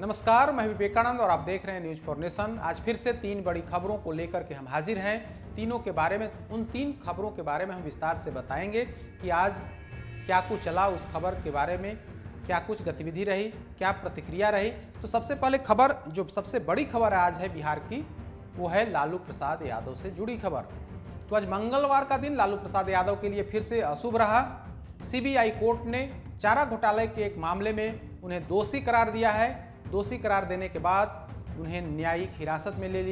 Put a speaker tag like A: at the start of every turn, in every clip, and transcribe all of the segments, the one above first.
A: नमस्कार, मैं विवेकानंद और आप देख रहे हैं न्यूज फॉर नेशन। आज फिर से 3 बड़ी खबरों को लेकर के हम हाजिर हैं। तीनों के बारे में, उन 3 खबरों के बारे में हम विस्तार से बताएंगे कि आज क्या कुछ चला, उस खबर के बारे में क्या कुछ गतिविधि रही, क्या प्रतिक्रिया रही। तो सबसे पहले खबर, जो सबसे बड़ी खबर आज है बिहार की, वो है लालू प्रसाद यादव से जुड़ी खबर। तो आज मंगलवार का दिन लालू प्रसाद यादव के लिए फिर से अशुभ रहा। सीबीआई कोर्ट ने चारा घोटाले के एक मामले में उन्हें दोषी करार दिया है। दोषी करार देने के बाद उन्हें न्यायिक हिरासत में ले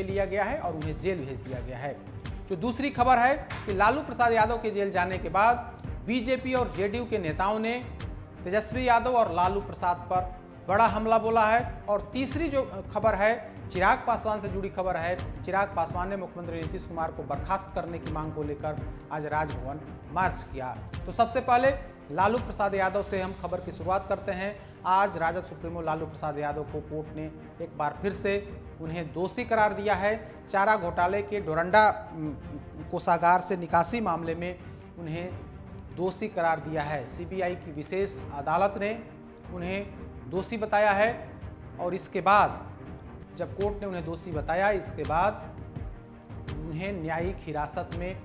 A: लिया गया है और उन्हें जेल भेज दिया गया है। जो दूसरी खबर है कि लालू प्रसाद यादव के जेल जाने के बाद बीजेपी और जेडीयू के नेताओं ने तेजस्वी यादव और लालू प्रसाद पर बड़ा हमला बोला है। और तीसरी जो खबर है चिराग पासवान से जुड़ी खबर है। चिराग पासवान ने मुख्यमंत्री नीतीश कुमार को बर्खास्त करने की मांग को लेकर आज राजभवन मार्च किया। तो सबसे पहले लालू प्रसाद यादव से हम खबर की शुरुआत करते हैं। आज राजद सुप्रीमो लालू प्रसाद यादव को कोर्ट ने एक बार फिर से उन्हें दोषी करार दिया है। चारा घोटाले के डोरंडा कोषागार से निकासी मामले में उन्हें दोषी करार दिया है। सीबीआई की विशेष अदालत ने उन्हें दोषी बताया है और इसके बाद जब कोर्ट ने उन्हें दोषी बताया, इसके बाद उन्हें न्यायिक हिरासत में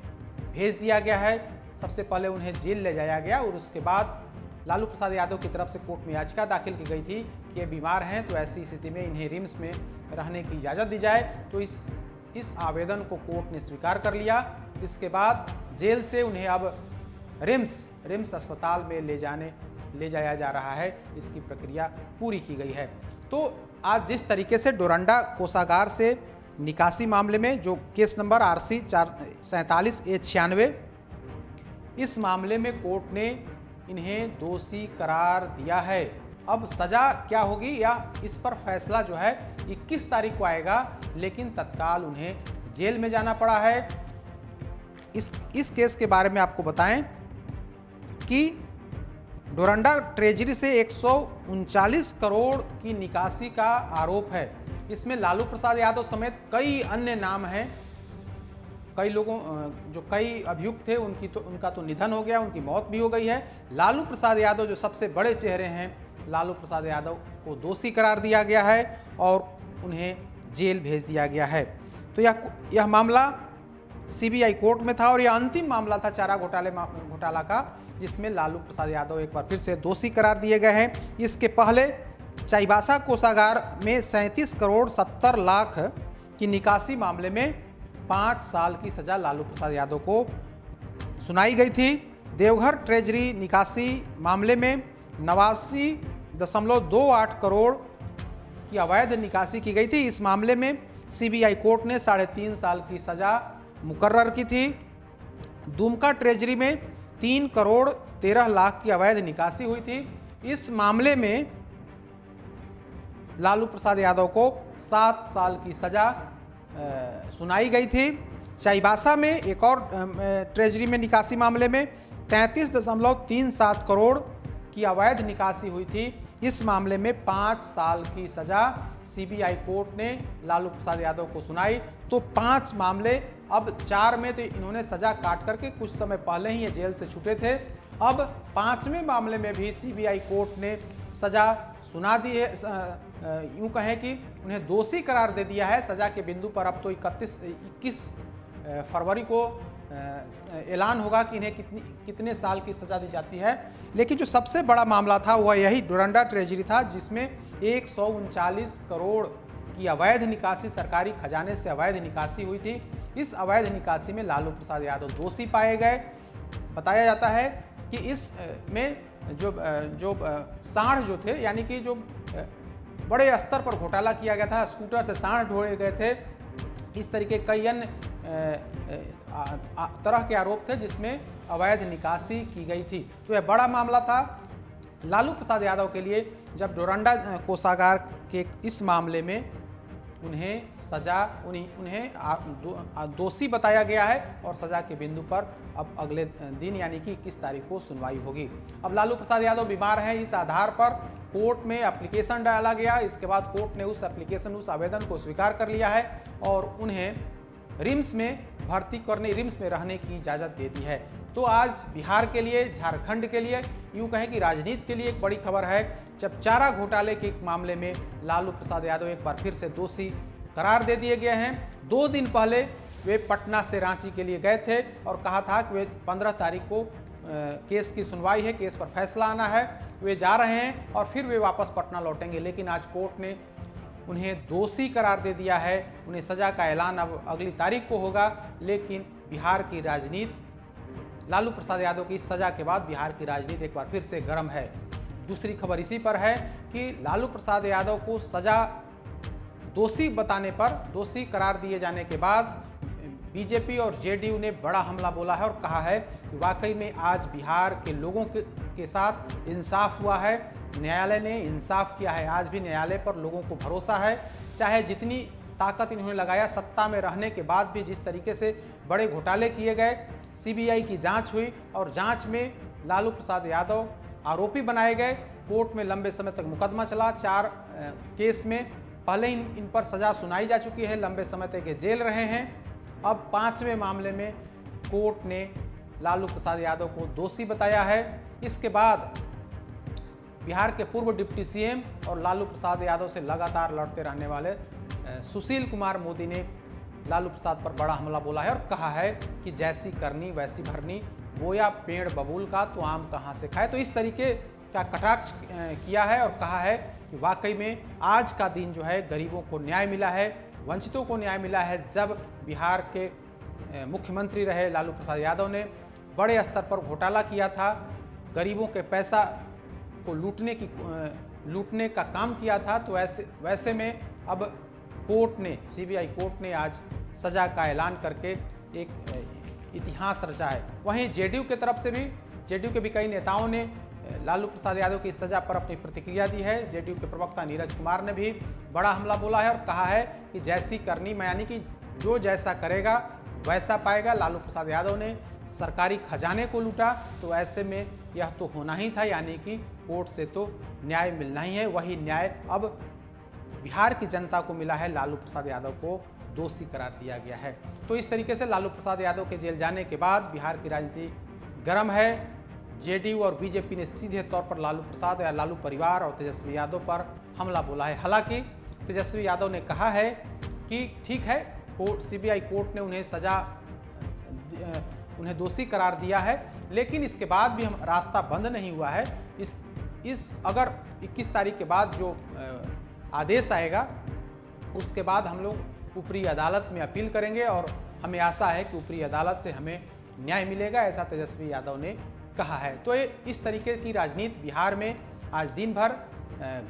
A: भेज दिया गया है। सबसे पहले उन्हें जेल ले जाया गया और उसके बाद लालू प्रसाद यादव की तरफ से कोर्ट में याचिका दाखिल की गई थी कि ये बीमार हैं, तो ऐसी स्थिति में इन्हें रिम्स में रहने की इजाज़त दी जाए। तो इस आवेदन को कोर्ट ने स्वीकार कर लिया। इसके बाद जेल से उन्हें अब रिम्स अस्पताल में ले जाया जा रहा है। इसकी प्रक्रिया पूरी की गई है। तो आज जिस तरीके से डोरंडा कोषागार से निकासी मामले में जो केस नंबर RC 47A96, इस मामले में कोर्ट ने इन्हें दोषी करार दिया है। अब सजा क्या होगी या इस पर फैसला जो है 21 तारीख को आएगा, लेकिन तत्काल उन्हें जेल में जाना पड़ा है। इस केस के बारे में आपको बताएं कि डोरंडा ट्रेजरी से 139 करोड़ की निकासी का आरोप है। इसमें लालू प्रसाद यादव समेत कई अन्य नाम हैं। कई लोगों जो कई अभियुक्त थे उनका तो निधन हो गया, उनकी मौत भी हो गई है। लालू प्रसाद यादव जो सबसे बड़े चेहरे हैं, लालू प्रसाद यादव को दोषी करार दिया गया है और उन्हें जेल भेज दिया गया है। तो यह मामला सीबीआई कोर्ट में था और यह अंतिम मामला था चारा घोटाला का, जिसमें लालू प्रसाद यादव एक बार फिर से दोषी करार दिए गए हैं। इसके पहले चाईबासा कोषागार में 37 करोड़ 70 लाख की निकासी मामले में 5 साल की सजा लालू प्रसाद यादव को सुनाई गई थी। देवघर ट्रेजरी निकासी मामले में 89.28 करोड़ की अवैध निकासी की गई थी। इस मामले में सीबीआई कोर्ट ने 3.5 साल की सजा मुकर्रर की थी। दुमका ट्रेजरी में 3 करोड़ 13 लाख की अवैध निकासी हुई थी। इस मामले में लालू प्रसाद यादव को 7 साल की सजा सुनाई गई थी। चाईबासा में एक और ट्रेजरी में निकासी मामले में 33.37 करोड़ की अवैध निकासी हुई थी। इस मामले में 5 साल की सजा सीबीआई कोर्ट ने लालू प्रसाद यादव को सुनाई। तो 5 मामले, अब 4 में तो इन्होंने सजा काट करके कुछ समय पहले ही ये जेल से छूटे थे। अब 5वें मामले में भी सीबीआई कोर्ट ने सजा सुना दी है। यूँ कहें कि उन्हें दोषी करार दे दिया है। सजा के बिंदु पर अब तो 21 फरवरी को ऐलान होगा कि इन्हें कितने साल की सजा दी जाती है। लेकिन जो सबसे बड़ा मामला था वह यही डोरंडा ट्रेजरी था, जिसमें 139 करोड़ की अवैध निकासी, सरकारी खजाने से अवैध निकासी हुई थी। इस अवैध निकासी में लालू प्रसाद यादव दोषी पाए गए। बताया जाता है कि इस में जो सांड जो थे, यानी कि जो बड़े स्तर पर घोटाला किया गया था, स्कूटर से सांड ढोए गए थे, इस तरीके कई अन्य तरह के आरोप थे जिसमें अवैध निकासी की गई थी। तो यह बड़ा मामला था लालू प्रसाद यादव के लिए, जब डोरंडा कोषागार के इस मामले में उन्हें दोषी बताया गया है और सजा के बिंदु पर अब अगले दिन यानी कि 21 तारीख को सुनवाई होगी। अब लालू प्रसाद यादव बीमार हैं, इस आधार पर कोर्ट में एप्लीकेशन डाला गया। इसके बाद कोर्ट ने उस आवेदन को स्वीकार कर लिया है और उन्हें रिम्स में भर्ती करने, रिम्स में रहने की इजाज़त दे दी है। तो आज बिहार के लिए, झारखंड के लिए, यूँ कहें कि राजनीति के लिए एक बड़ी खबर है, जब चारा घोटाले के एक मामले में लालू प्रसाद यादव एक बार फिर से दोषी करार दे दिए गए हैं। 2 दिन पहले वे पटना से रांची के लिए गए थे और कहा था कि वे 15 तारीख को केस की सुनवाई है, केस पर फैसला आना है, वे जा रहे हैं और फिर वे वापस पटना लौटेंगे। लेकिन आज कोर्ट ने उन्हें दोषी करार दे दिया है। उन्हें सज़ा का ऐलान अब अगली तारीख को होगा। लेकिन बिहार की राजनीति, लालू प्रसाद यादव की इस सज़ा के बाद बिहार की राजनीति एक बार फिर से गर्म है। दूसरी खबर इसी पर है कि लालू प्रसाद यादव को सज़ा दोषी बताने पर, दोषी करार दिए जाने के बाद बीजेपी और जेडीयू ने बड़ा हमला बोला है और कहा है कि वाकई में आज बिहार के लोगों के साथ इंसाफ हुआ है, न्यायालय ने इंसाफ किया है। आज भी न्यायालय पर लोगों को भरोसा है। चाहे जितनी ताकत इन्होंने लगाया, सत्ता में रहने के बाद भी जिस तरीके से बड़े घोटाले किए गए, सीबीआई की जांच हुई और जांच में लालू प्रसाद यादव आरोपी बनाए गए। कोर्ट में लंबे समय तक मुकदमा चला। 4 केस में पहले इन पर सज़ा सुनाई जा चुकी है, लंबे समय तक ये जेल रहे हैं। अब 5वें मामले में कोर्ट ने लालू प्रसाद यादव को दोषी बताया है। इसके बाद बिहार के पूर्व डिप्टी सीएम और लालू प्रसाद यादव से लगातार लड़ते रहने वाले सुशील कुमार मोदी ने लालू प्रसाद पर बड़ा हमला बोला है और कहा है कि जैसी करनी वैसी भरनी, बोया पेड़ बबूल का तो आम कहाँ से खाए। तो इस तरीके का कटाक्ष किया है और कहा है कि वाकई में आज का दिन जो है गरीबों को न्याय मिला है, वंचितों को न्याय मिला है। जब बिहार के मुख्यमंत्री रहे लालू प्रसाद यादव ने बड़े स्तर पर घोटाला किया था, गरीबों के पैसा को लूटने का काम किया था, तो वैसे में अब कोर्ट ने, सीबीआई कोर्ट ने आज सज़ा का ऐलान करके एक इतिहास रचा है। वहीं जेडीयू की तरफ से भी, जेडीयू के भी कई नेताओं ने लालू प्रसाद यादव की सज़ा पर अपनी प्रतिक्रिया दी है। जेडीयू के प्रवक्ता नीरज कुमार ने भी बड़ा हमला बोला है और कहा है कि जैसी करनी, यानी कि जो जैसा करेगा वैसा पाएगा। लालू प्रसाद यादव ने सरकारी खजाने को लूटा, तो ऐसे में यह तो होना ही था, यानी कि कोर्ट से तो न्याय मिलना ही है। वही न्याय अब बिहार की जनता को मिला है, लालू प्रसाद यादव को दोषी करार दिया गया है। तो इस तरीके से लालू प्रसाद यादव के जेल जाने के बाद बिहार की राजनीति गर्म है। जेडीयू और बीजेपी ने सीधे तौर पर लालू प्रसाद या लालू परिवार और तेजस्वी यादव पर हमला बोला है। हालांकि तेजस्वी यादव ने कहा है कि ठीक है, सीबीआई कोर्ट ने उन्हें दोषी करार दिया है, लेकिन इसके बाद भी हम रास्ता बंद नहीं हुआ है। अगर 21 तारीख के बाद जो आदेश आएगा, उसके बाद हम लोग ऊपरी अदालत में अपील करेंगे और हमें आशा है कि ऊपरी अदालत से हमें न्याय मिलेगा, ऐसा तेजस्वी यादव ने कहा है। तो इस तरीके की राजनीति बिहार में आज दिन भर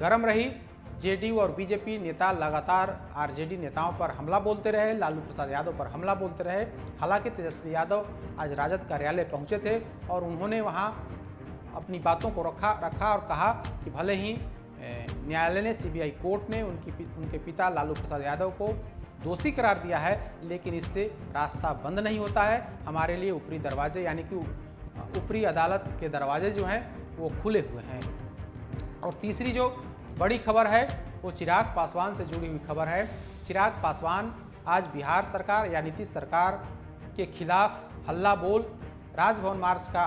A: गर्म रही। जेडीयू और बीजेपी नेता लगातार आरजेडी नेताओं पर हमला बोलते रहे, लालू प्रसाद यादव पर हमला बोलते रहे। हालांकि तेजस्वी यादव आज राजद कार्यालय पहुंचे थे और उन्होंने वहां अपनी बातों को रखा और कहा कि भले ही न्यायालय ने, सीबीआई कोर्ट ने उनके पिता लालू प्रसाद यादव को दोषी करार दिया है, लेकिन इससे रास्ता बंद नहीं होता है। हमारे लिए ऊपरी दरवाजे, यानी कि ऊपरी अदालत के दरवाजे जो हैं वो खुले हुए हैं। और तीसरी जो बड़ी खबर है वो चिराग पासवान से जुड़ी हुई खबर है। चिराग पासवान आज बिहार सरकार या नीतीश सरकार के खिलाफ हल्ला बोल राजभवन मार्च का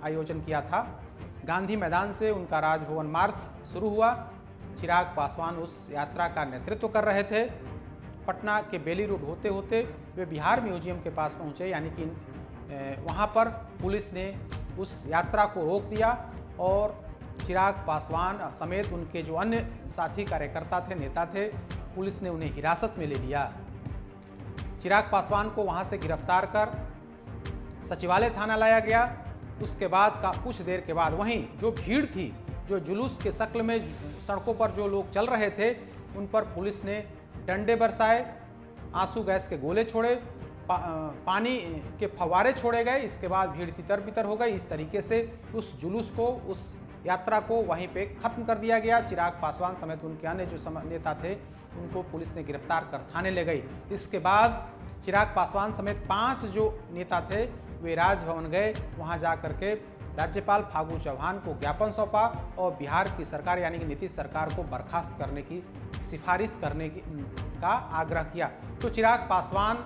A: आयोजन किया था। गांधी मैदान से उनका राजभवन मार्च शुरू हुआ। चिराग पासवान उस यात्रा का नेतृत्व कर रहे थे। पटना के बेली रोड होते होते वे बिहार म्यूजियम के पास पहुंचे, यानी कि वहां पर पुलिस ने उस यात्रा को रोक दिया और चिराग पासवान समेत उनके जो अन्य साथी कार्यकर्ता थे, नेता थे, पुलिस ने उन्हें हिरासत में ले लिया। चिराग पासवान को वहां से गिरफ्तार कर सचिवालय थाना लाया गया। उसके बाद कुछ देर के बाद वहीं जो भीड़ थी, जो जुलूस के शक्ल में सड़कों पर जो लोग चल रहे थे, उन पर पुलिस ने डंडे बरसाए, आंसू गैस के गोले छोड़े, पानी के फव्वारे छोड़े गए। इसके बाद भीड़ तितर बितर हो गई। इस तरीके से उस जुलूस को, उस यात्रा को वहीं पे खत्म कर दिया गया। चिराग पासवान समेत उनके अन्य जो नेता थे उनको पुलिस ने गिरफ्तार कर थाने ले गई। इसके बाद चिराग पासवान समेत 5 जो नेता थे वे राजभवन गए। वहां जा करके राज्यपाल फागू चौहान को ज्ञापन सौंपा और बिहार की सरकार यानी कि नीतीश सरकार को बर्खास्त करने की सिफारिश करने का आग्रह किया। तो चिराग पासवान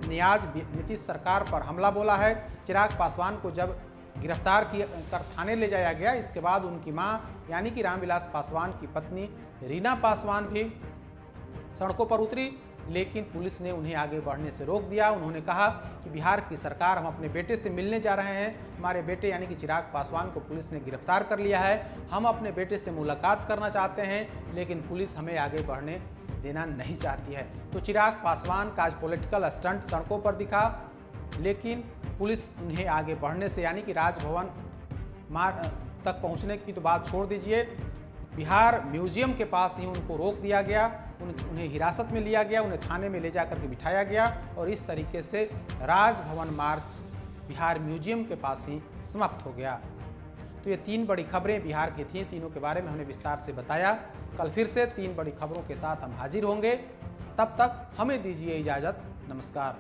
A: ने आज नीतीश सरकार पर हमला बोला है। चिराग पासवान को जब गिरफ्तार कर थाने ले जाया गया, इसके बाद उनकी मां यानी कि रामविलास पासवान की पत्नी रीना पासवान भी सड़कों पर उतरी, लेकिन पुलिस ने उन्हें आगे बढ़ने से रोक दिया। उन्होंने कहा कि बिहार की सरकार, हम अपने बेटे से मिलने जा रहे हैं, हमारे बेटे यानी कि चिराग पासवान को पुलिस ने गिरफ्तार कर लिया है, हम अपने बेटे से मुलाकात करना चाहते हैं, लेकिन पुलिस हमें आगे बढ़ने देना नहीं चाहती है। तो चिराग पासवान का आज पॉलिटिकल स्टंट सड़कों पर दिखा, लेकिन पुलिस उन्हें आगे बढ़ने से यानी कि राजभवन तक पहुंचने की तो बात छोड़ दीजिए, बिहार म्यूजियम के पास ही उनको रोक दिया गया, उन्हें हिरासत में लिया गया, उन्हें थाने में ले जाकर के बिठाया गया और इस तरीके से राजभवन मार्च बिहार म्यूजियम के पास ही समाप्त हो गया। तो ये 3 बड़ी खबरें बिहार की थीं, तीनों के बारे में हमने विस्तार से बताया। कल फिर से 3 बड़ी खबरों के साथ हम हाजिर होंगे, तब तक हमें दीजिए इजाज़त। नमस्कार।